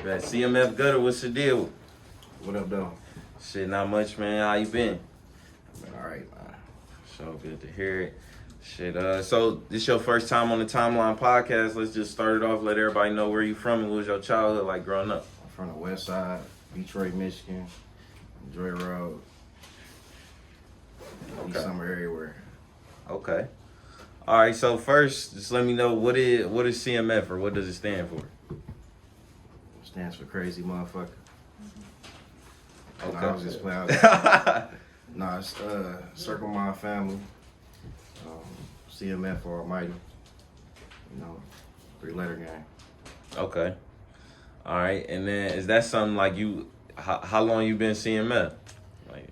Bet. CMF Gutta, what's the deal? What up, though? Shit, not much, man. How you been? All right, man. So good to hear it. Shit, so this your first time on the Timeline podcast. Let's just start it off. Let everybody know where you from and what was your childhood like growing up. I'm from the west side, Detroit, Michigan, Joy Road. Okay. Somewhere everywhere. Okay. All right, so first, just let me know what is CMF or what does it stand for? Stands for crazy motherfucker. Okay. Nah, I was just playing. Nah, it's Circle My Family. CMF Almighty. You know, 3-letter gang. Okay. All right, and then is that something like you? How long you been CMF? Like,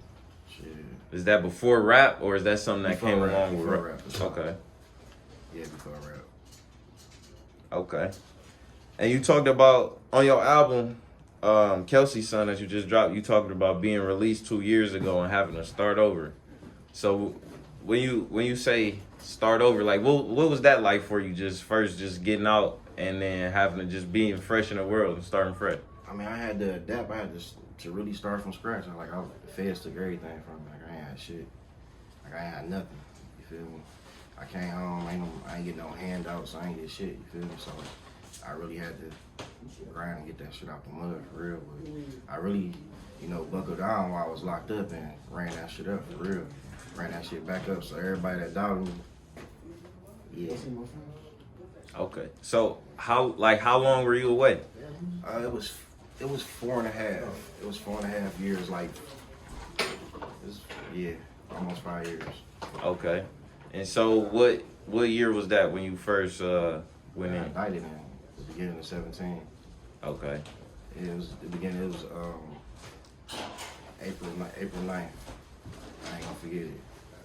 shit. Is that before rap or is that something that Before came rap, along with before rap? rap, Okay. Yeah, before rap. Okay. And you talked about on your album, Kelsi's son that you just dropped. You talked about being released 2 years ago and having to start over. So when you say start over, like what was that like for you? Just getting out and then having to just being fresh in the world and starting fresh. I mean, I had to adapt. I had to really start from scratch. The feds took everything from me. Like, I ain't had shit. Like, I ain't had nothing. You feel me? I came home, I ain't get no handouts, I ain't get shit, you feel me? So I really had to grind and get that shit out the mud for real. But I really, buckled down while I was locked up and ran that shit up for real. Ran that shit back up. So everybody that doubted me, yeah. Okay. So how long were you away? It was 4.5. It was 4.5 years, almost 5 years. Okay. And so what year was that when you first went in? I indicted in the beginning of 17. Okay. It was April 9th. I ain't gonna forget it.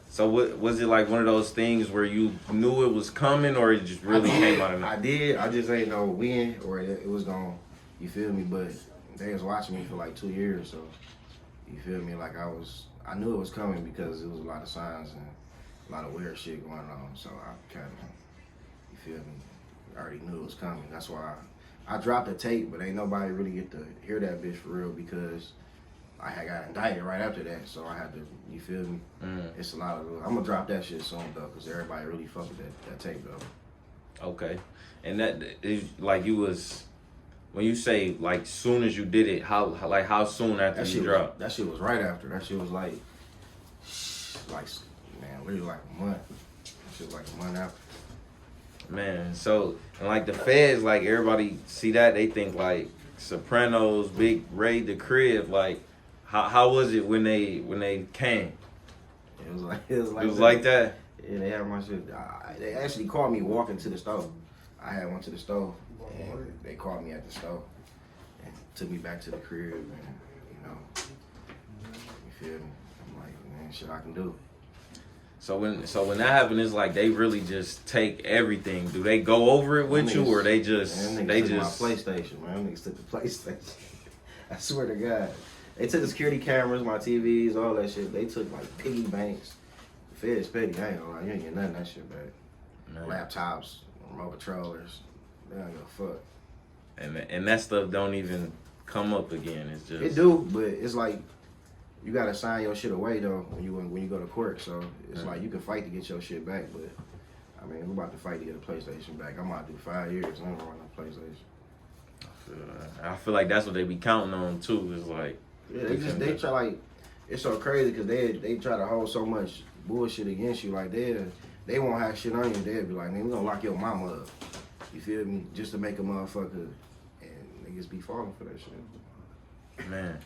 So what was it like? One of those things where you knew it was coming, or it just really came out of I nowhere? did. I just ain't know when or it was gonna. You feel me? But they was watching me for like 2 years, so you feel me? Like I knew it was coming because there was a lot of signs and a lot of weird shit going on. So I kind of, you feel me? I already knew it was coming. That's why I dropped the tape, but ain't nobody really get to hear that bitch for real because I had got indicted right after that. So I had to, you feel me? It's a lot of, I'm gonna drop that shit soon though, because everybody really fucked with that tape though. Okay. And that is like you was, when you say like soon as you did it, how soon after you dropped? That shit was right after. That shit was like man, really like a month. That shit was like a month after. Man, so and like the feds, like everybody see that, they think like Sopranos, big raid the crib. Like how was it when they came? It was like that. Yeah, they had my shit. They actually called me walking to the stove. I had went to the stove, and they called me at the stove and took me back to the crib, and you feel me? I'm like, man, shit I can do. So when that happened, it's like they really just take everything. Do they go over it with you, or they just took my PlayStation, man. Them niggas took the PlayStation. I swear to God, they took the security cameras, my TVs, all that shit. They took like piggy banks. The feds petty. I ain't gonna lie, you ain't get none of that shit back. Man. Laptops, remote controllers. They don't give a fuck. And that stuff don't even come up again. It's just it do, but it's like you gotta sign your shit away though when you go to court. So it's like you can fight to get your shit back, but I mean we're about to fight to get a PlayStation back. I'm about to do 5 years. I don't want no PlayStation. I feel like that's what they be counting on too. It's like they try like it's so crazy because they try to hold so much bullshit against you. Like they won't have shit on you. They'll be like, man, we gonna lock your mama up. You feel me? Just to make a motherfucker, and niggas be falling for that shit. Man.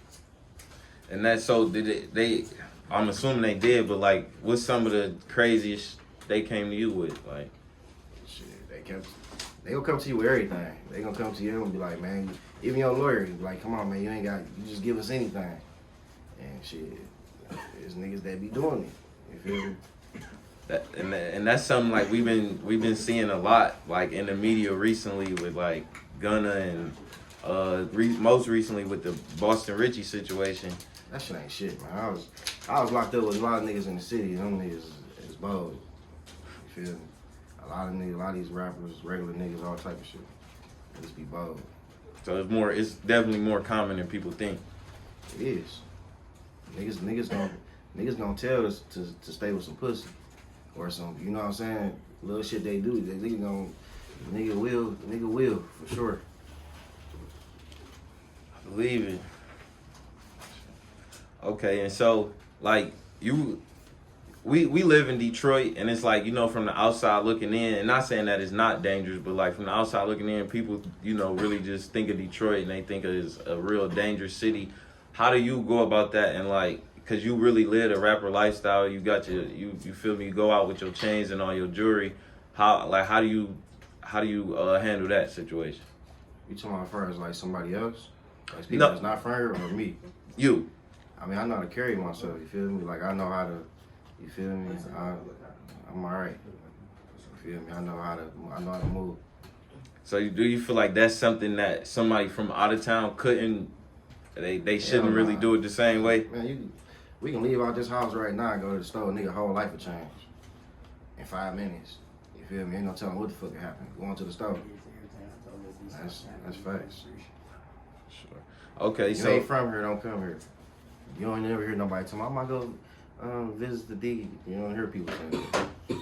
And that's so they I'm assuming they did, but like what's some of the craziest they came to you with? Like shit, they gonna come to you with everything. They gonna come to you and be like, man, even your lawyer, be like, come on man, you just give us anything. And shit, there's niggas that be doing it. You feel me? And that's something like we've been seeing a lot like in the media recently with like Gunna and most recently with the Boston Richie situation. That shit ain't shit, man. I was locked up with a lot of niggas in the city. Them niggas is bold. You feel me? A lot of these rappers, regular niggas, all type of shit. They just be bold. So it's definitely more common than people think. It is. Niggas gonna tell us to stay with some pussy or some, you know what I'm saying? Little shit they do, nigga will for sure. I believe it. Okay, and so like we live in Detroit, and it's like, you know, from the outside looking in, and not saying that it's not dangerous, but like from the outside looking in, people, you know, really just think of Detroit and they think it is a real dangerous city. How do you go about that? And like, cause you really live a rapper lifestyle, you got you feel me, you go out with your chains and all your jewelry. How do you handle that situation? You talking about first like somebody else? Like people that's not from here or me? You. I mean, I know how to carry myself, you feel me? Like I know how to, you feel me? I'm alright. You feel me? I know how to move. So do you feel like that's something that somebody from out of town couldn't, they shouldn't really do it the same way? Man, we can leave out this house right now and go to the store, nigga, whole life will change in 5 minutes. You feel me? Ain't no telling what the fuck happened. Going to the store. That's facts. Sure. Okay, you so ain't from here, don't come here. You don't never hear nobody tell me, I might go visit the D. You don't hear people saying that.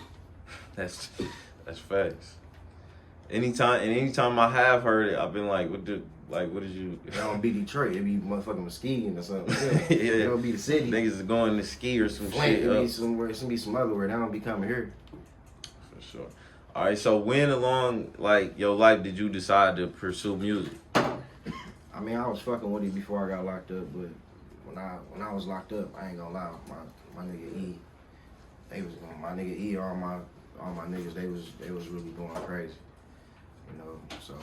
That's facts. Anytime I have heard it, I've been like, what did you? It don't be Detroit, it be motherfucking Muskegon or something. Yeah. It don't be the city. Niggas is going to ski or some Flint, shit. It be some other where they don't be coming here. For sure. All right, so when along like your life did you decide to pursue music? I mean, I was fucking with it before I got locked up, but when I was locked up, I ain't gonna lie, my nigga E, my nigga E, all my niggas, they was really going crazy, you know. So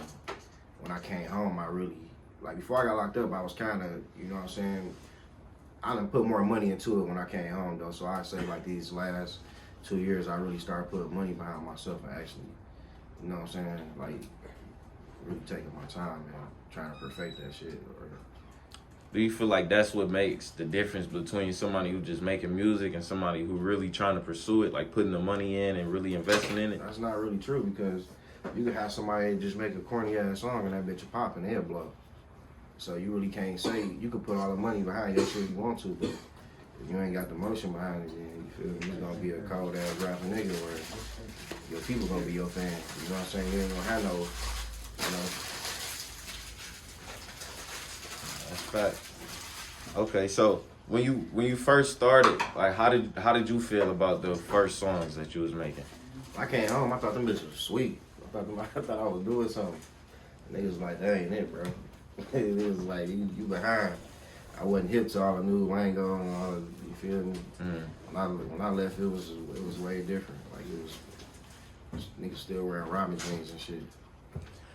when I came home, I really, like, before I got locked up, I was kind of, you know what I'm saying, I done put more money into it when I came home though. So I say like these last 2 years, I really started putting money behind myself and actually, you know what I'm saying, like really taking my time and trying to perfect that shit. Do you feel like that's what makes the difference between somebody who just making music and somebody who really trying to pursue it, like putting the money in and really investing in it? That's not really true, because you could have somebody just make a corny ass song and that bitch will pop and they'll blow. So you really can't say, you could put all the money behind your shit you want to, but if you ain't got the motion behind it, then you feel me, you're gonna be a cold ass rapping nigga where your people gonna be your fan. You know what I'm saying? You ain't gonna have no, you know. That's fact. Okay, so when you first started, like how did you feel about the first songs that you was making? I came home, I thought them bitches was sweet. I thought I was doing something. Niggas was like, that ain't it, bro. It was like, you behind. I wasn't hip to all the new lingo and all the, you feel me? When I left, it was way different. Like it was niggas still wearing Robin jeans and shit.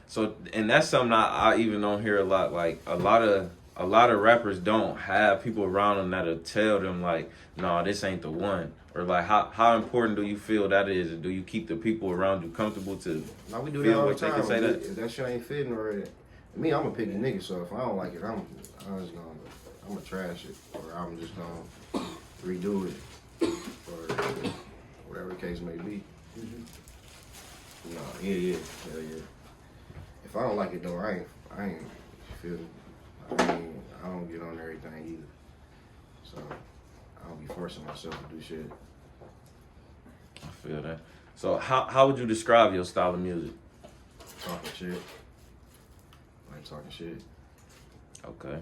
So, and that's something I even don't hear a lot. Like a lot of rappers don't have people around them that'll tell them like, no, this ain't the one. Or like, how important do you feel that is? And do you keep the people around you comfortable to no, we do feel that all what the they time. can say that? If that shit ain't fitting or me, I'm a picky nigga. So if I don't like it, I'm gonna trash it, or I'm just gonna redo it, or whatever the case may be. No, yeah, hell yeah. If I don't like it though, I ain't feel me. I don't get on everything either. So I don't be forcing myself to do shit. I feel that. So how would you describe your style of music? Talking shit. Like talking shit. Okay.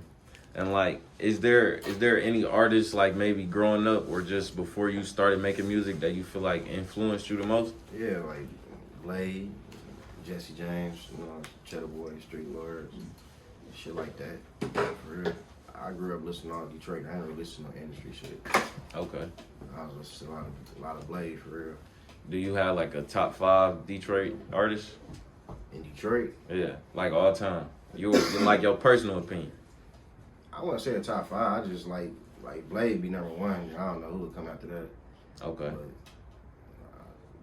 And like, is there any artists like maybe growing up or just before you started making music that you feel like influenced you the most? Yeah, like Blade, Jesse James, you know, Cheddar Boy, Street Lords, shit like that. For real. I grew up listening to all Detroit. I didn't really listen to industry shit. Okay. I was listening to a lot of Blade, for real. Do you have like a top 5 Detroit artists? In Detroit? Yeah, like all time. You like your personal opinion. I wouldn't say a top 5. I just like Blade be number 1. I don't know who would come after that. Okay. But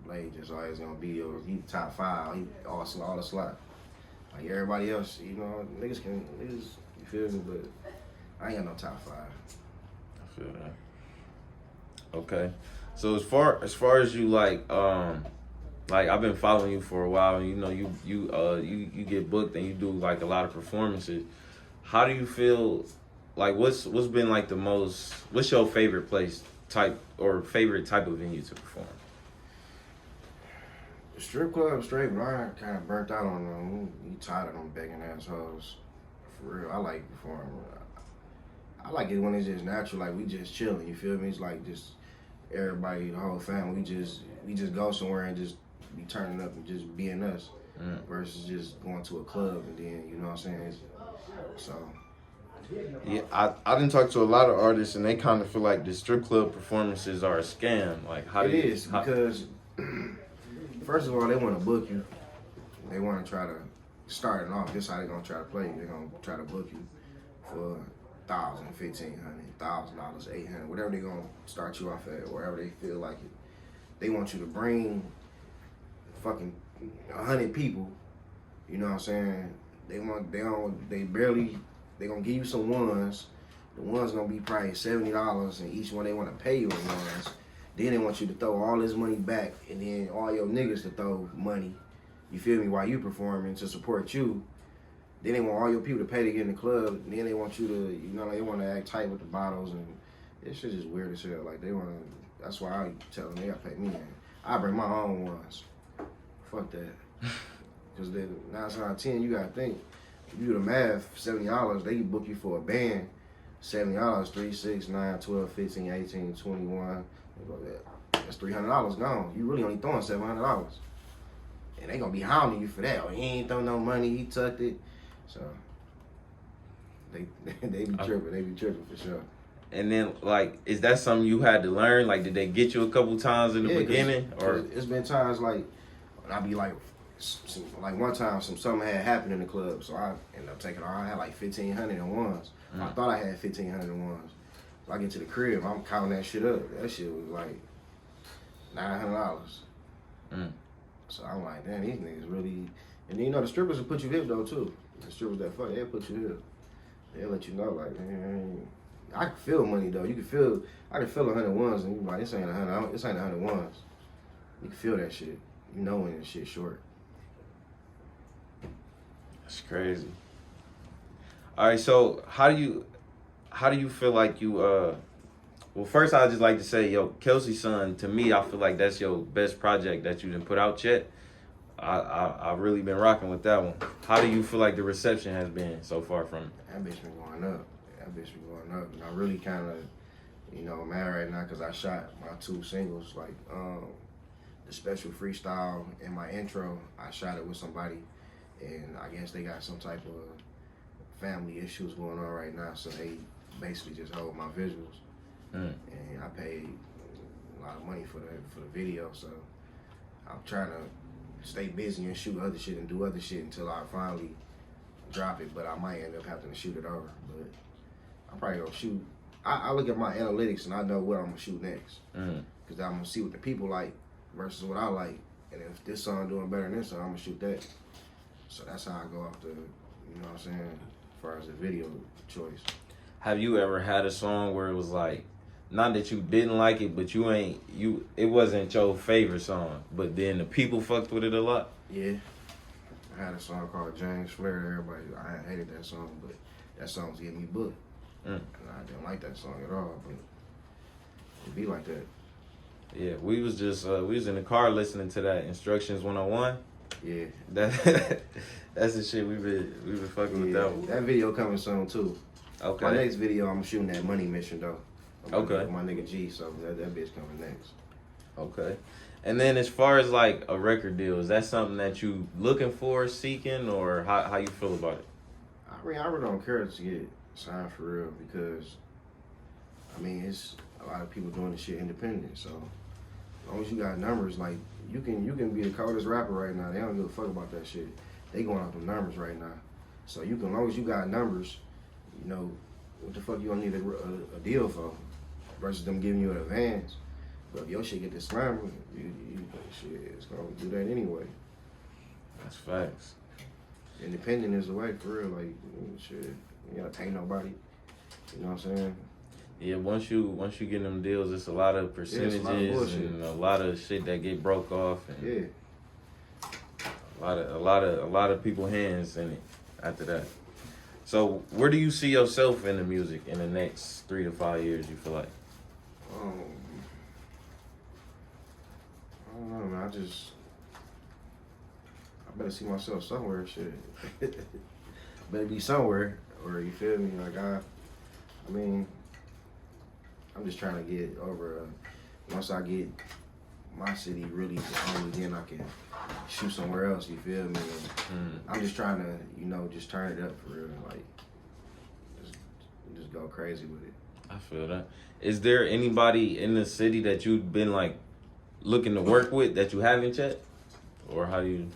Blade just always gonna be he top 5. He all the slot. Like everybody else, you know, niggas, you feel me? But I ain't got no top 5. I feel that. Okay. So as far as you like Like I've been following you for a while, and you know you get booked and you do like a lot of performances. How do you feel? Like what's been like the most? What's your favorite place type or favorite type of venue to perform? The strip club straight, but I kind of burnt out on them. You tired of them begging assholes. For real, I like performing. I like it when it's just natural, like we just chilling. You feel me? It's like just everybody, the whole family. We just go somewhere and just be turning up and just being us, versus just going to a club and then you know what I'm saying. So. Yeah, I didn't talk to a lot of artists and they kind of feel like the strip club performances are a scam. Like how do you? Because first of all, they want to book you. They want to try to start it off. This is how they're gonna try to play you. They're gonna try to book you for $1,000, $1,500, $1,000, $800, whatever they're gonna start you off at, wherever they feel like it. They want you to bring fucking 100 people. You know what I'm saying? They gonna give you some ones. The ones gonna be probably $70, and each one they wanna pay you in ones. Then they want you to throw all this money back, and then all your niggas to throw money. You feel me? While you performing to support you. Then they want all your people to pay to get in the club. And then they want you to, you know, they want to act tight with the bottles, and this shit is weird as hell. Like they want to. That's why I tell them they gotta pay me. I bring my own ones. Fuck that. Because then 9 times out of 10, you gotta think. If you do the math, $70, they can book you for a band. $70, 3, 6, 9, 12, 15, 18, 21. That's $300 gone. You really only throwing $700. And they gonna be hounding you for that. Oh, he ain't throw no money, he tucked it. So they be tripping. They be tripping for sure. And then, like, is that something you had to learn? Like, did they get you a couple times in the beginning? Or it's been times like I be like one time something had happened in the club, so I ended up taking. I had like 1,500 in ones. I thought I had 1,500 in ones. So I get to the crib, I'm counting that shit up. That shit was like $900. So I'm like, damn, these niggas really. And then you know the strippers will put you here though too. The strippers that fuck, they'll put you here. They'll let you know like, man, I can feel money though. I can feel 100 ones, and you like, this ain't 100. This ain't 100 ones. You can feel that shit. You know when this shit short. That's crazy. All right, so how do you feel like you well, first I'd just like to say, yo, Kelsi Son, to me, I feel like that's your best project that you didn't put out yet. I've really been rocking with that one. How do you feel like the reception has been so far from it? That bitch been going up. And I really kind of, you know, mad right now because I shot my 2 singles, like the special freestyle and my intro. I shot it with somebody, and I guess they got some type of family issues going on right now, so they basically just hold my visuals. And I paid a lot of money for the video, so I'm trying to stay busy and shoot other shit and do other shit until I finally drop it. But I might end up having to shoot it over. But I'm probably gonna shoot. I look at my analytics and I know what I'm gonna shoot next, because I'm gonna see what the people like versus what I like, and if this song doing better than this song, I'm gonna shoot that. So that's how I go off the, you know what I'm saying, as far as the video choice. Have you ever had a song where it was like, not that you didn't like it, but it wasn't your favorite song, but then the people fucked with it a lot? Yeah. I had a song called James Flair. I hated that song, but that song was getting me booked. And I didn't like that song at all, but it be like that. Yeah, we was in the car listening to that Instructions 101. Yeah. That's the shit we've been fucking with that one. That video coming soon too. Okay. My next video, I'm shooting that Money Mission though. Okay. My nigga G, so that bitch coming next. Okay. And then as far as like a record deal, is that something that you looking for, seeking, or how you feel about it? I really don't care to get signed for real, because I mean it's a lot of people doing this shit independent. So as long as you got numbers, like you can be the coldest rapper right now. They don't give a fuck about that shit. They going off the numbers right now. So as long as you got numbers, you know, what the fuck you gonna need a deal for? Versus them giving you an advance. But if your shit get this slammer, shit, it's gonna do that anyway. That's facts. Independent is the way, for real. Like, shit, you gotta pay nobody. You know what I'm saying? Yeah, once you get them deals, it's a lot of percentages and a lot of shit that get broke off. And yeah. A lot of people hands in it after that. So where do you see yourself in the music in the next 3 to 5 years, you feel like? I don't know, man. I better see myself somewhere. Shit, better be somewhere, or you feel me? Like I mean, I'm just trying to get over. Once I get my city really, only then I can shoot somewhere else. You feel me? And I'm just trying to, just turn it up for real. Like, just go crazy with it. I feel that. Is there anybody in the city that you've been like looking to work with that you haven't yet, or how do you?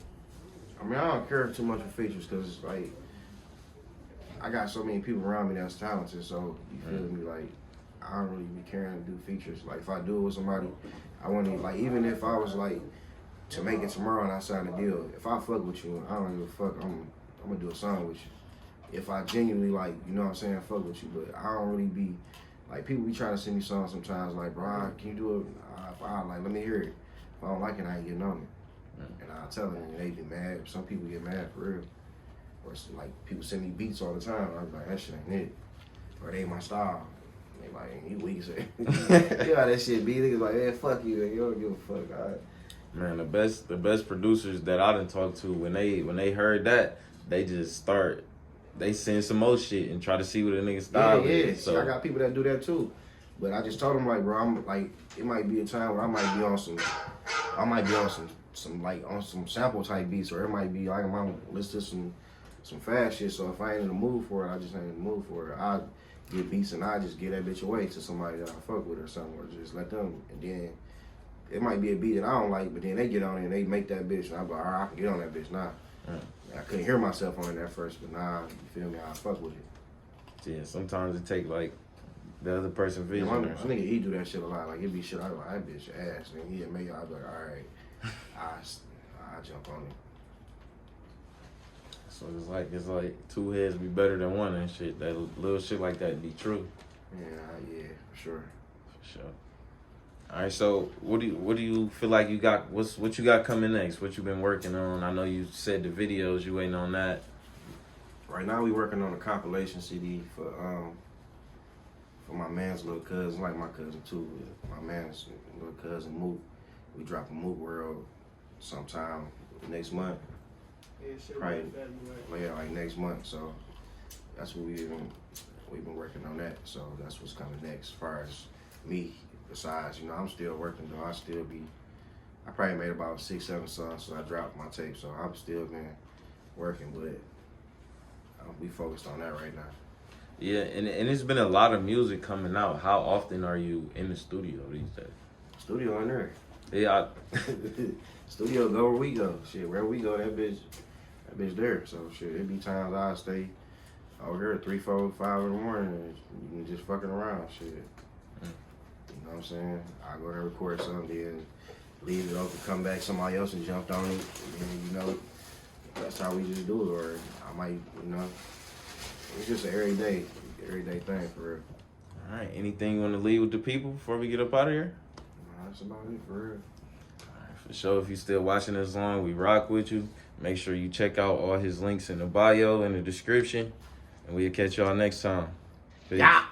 I mean, I don't care too much for features because like I got so many people around me that's talented. So you feel me? Like I don't really be caring to do features. Like if I do it with somebody, I want to like even if I was like to make it tomorrow and I sign a deal. If I fuck with you, I don't give a fuck. I'm gonna do a song with you. If I genuinely like, you know what I'm saying, fuck with you. But I don't really be like people be trying to send me songs sometimes. Like, bro, can you do it? Let me hear it. If I don't like it, I ain't getting on it. And I tell them, and they be mad. Some people get mad for real. Or it's like people send me beats all the time. I be like, that shit ain't it. Or they ain't my style. They like, you weak as hell. You know how that shit be. Niggas like, hey, fuck you. You don't give a fuck. All right. Man, the best producers that I done talked to when they heard that, they just start. They send some more shit and try to see what a nigga style is. So I got people that do that too. But I just told them like, bro, I'm like, it might be a time where I might be on some like on some sample type beats, or it might be like I might listen to some fast shit. So if I ain't in the mood for it, I just ain't in the mood for it. I get beats and I just give that bitch away to somebody that I fuck with or something, or just let them. And then it might be a beat that I don't like, but then they get on it and they make that bitch, and I'm like, all right, I can get on that bitch now. I couldn't hear myself on it at first, but now, you feel me, I fuck with it. Yeah, sometimes it take like the other person vision. My nigga, he do that shit a lot. Like, it be shit, I be like, that bitch ass. And he'd make it, I'd be like, all right, I jump on it. So it's like two heads be better than one and shit. That little shit like that be true. Yeah, for sure. For sure. All right, so what do you feel like you got? What you got coming next? What you been working on? I know you said the videos. You waiting on that. Right now we working on a compilation CD for my man's little cousin, like my cousin too. My man's little cousin Mook. We dropping Mook World sometime next month. Right. Yeah, like next month. So that's what we've been working on that. So that's what's coming next. As far as me. Besides, I'm still working though. I probably made about 6-7 songs since I dropped my tape, so I've still been working, but we focused on that right now. Yeah, and it's been a lot of music coming out. How often are you in the studio these days? Studio in there. Yeah. Studio go where we go. Shit, wherever we go, that bitch there. So shit, it be times I stay over here at 3, 4, 5 in the morning and just fucking around. Shit. You know what I'm saying? I go there, record something, then leave it open, come back, somebody else and jumped on it. And then, that's how we just do it. Or I might, it's just an everyday thing for real. All right. Anything you want to leave with the people before we get up out of here? Nah, that's about it for real. All right, for sure. If you're still watching this long, we rock with you. Make sure you check out all his links in the bio and the description. And we'll catch y'all next time. Peace. Yeah.